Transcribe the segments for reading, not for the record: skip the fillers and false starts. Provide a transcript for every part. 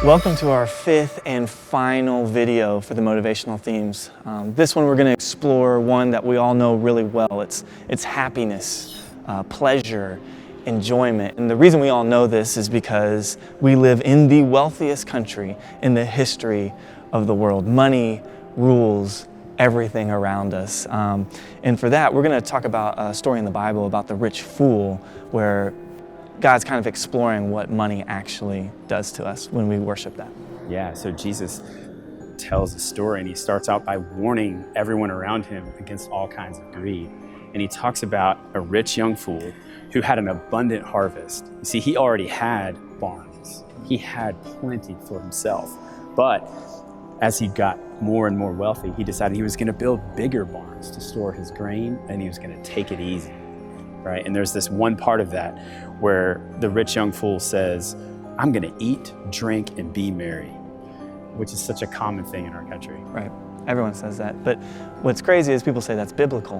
Welcome to our fifth and final video for the motivational themes. This one we're going to explore one that we all know really well. It's happiness, pleasure, enjoyment. And the reason we all know this is because we live in the wealthiest country in the history of the world. Money rules everything around us. And for that, we're going to talk about a story in the Bible about the rich fool, where God's kind of exploring what money actually does to us when we worship that. Yeah, so Jesus tells a story, and he starts out by warning everyone around him against all kinds of greed. And he talks about a rich young fool who had an abundant harvest. You see, he already had barns. He had plenty for himself. But as he got more and more wealthy, he decided he was going to build bigger barns to store his grain, and he was going to take it easy. Right? And there's this one part of that where the rich young fool says, I'm going to eat, drink, and be merry, which is such a common thing in our country. Right. Everyone says that. But what's crazy is people say that's biblical,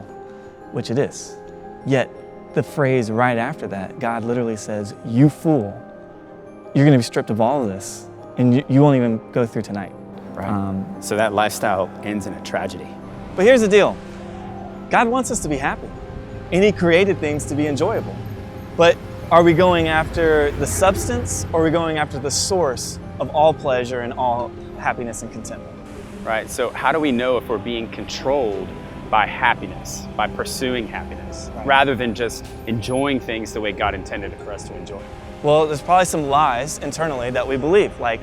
which it is. Yet the phrase right after that, God literally says, you fool, you're going to be stripped of all of this, and you won't even go through tonight. Right. So that lifestyle ends in a tragedy. But here's the deal. God wants us to be happy, and He created things to be enjoyable. But are we going after the substance, or are we going after the source of all pleasure and all happiness and contentment? Right. So how do we know if we're being controlled by happiness, by pursuing happiness, rather than just enjoying things the way God intended for us to enjoy? Well, there's probably some lies internally that we believe, like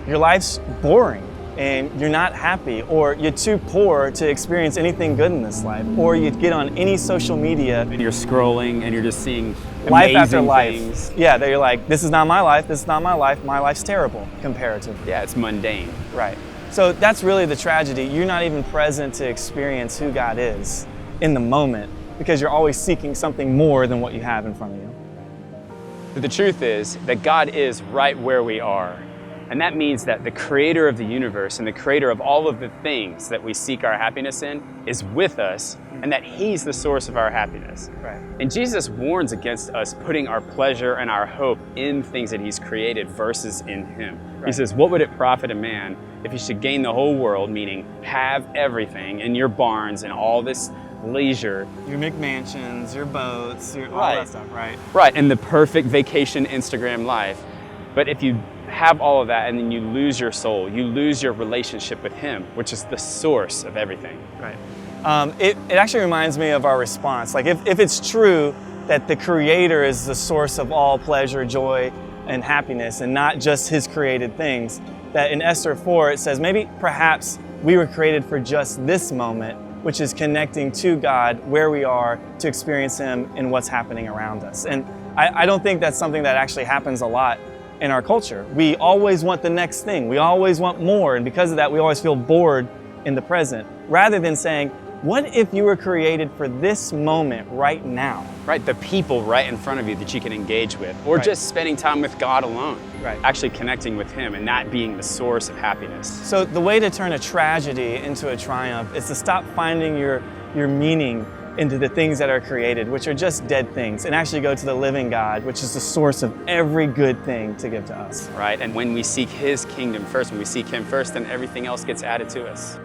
your life's boring and you're not happy, or you're too poor to experience anything good in this life, or you get on any social media And you're scrolling and you're just seeing life after amazing life. things. Yeah, that you're like, this is not my life, this is not my life, my life's terrible comparatively. Yeah, it's mundane. Right. So that's really the tragedy. You're not even present to experience who God is in the moment, because you're always seeking something more than what you have in front of you. But the truth is that God is right where we are. And that means that the creator of the universe and the creator of all of the things that we seek our happiness in is with us, and that He's the source of our happiness. Right. And Jesus warns against us putting our pleasure and our hope in things that He's created versus in Him. Right. He says, what would it profit a man if he should gain the whole world, meaning have everything in your barns and all this leisure? Your McMansions, your boats, all Right. that stuff, right? Right, and the perfect vacation Instagram life. But if you have all of that and then you lose your soul, you lose your relationship with Him, which is the source of everything. Right. It actually reminds me of our response. Like if it's true that the Creator is the source of all pleasure, joy, and happiness, and not just His created things, that in Esther 4 it says perhaps we were created for just this moment, which is connecting to God where we are to experience Him in what's happening around us. And I don't think that's something that actually happens a lot in our culture. We always want the next thing. We always want more. And because of that, we always feel bored in the present, rather than saying, what if you were created for this moment right now? Right, the people right in front of you that you can engage with, or Right. just spending time with God alone. Right. Actually connecting with Him and that being the source of happiness. So the way to turn a tragedy into a triumph is to stop finding your meaning into the things that are created, which are just dead things, and actually go to the living God, which is the source of every good thing to give to us. Right, and when we seek His kingdom first, when we seek Him first, then everything else gets added to us.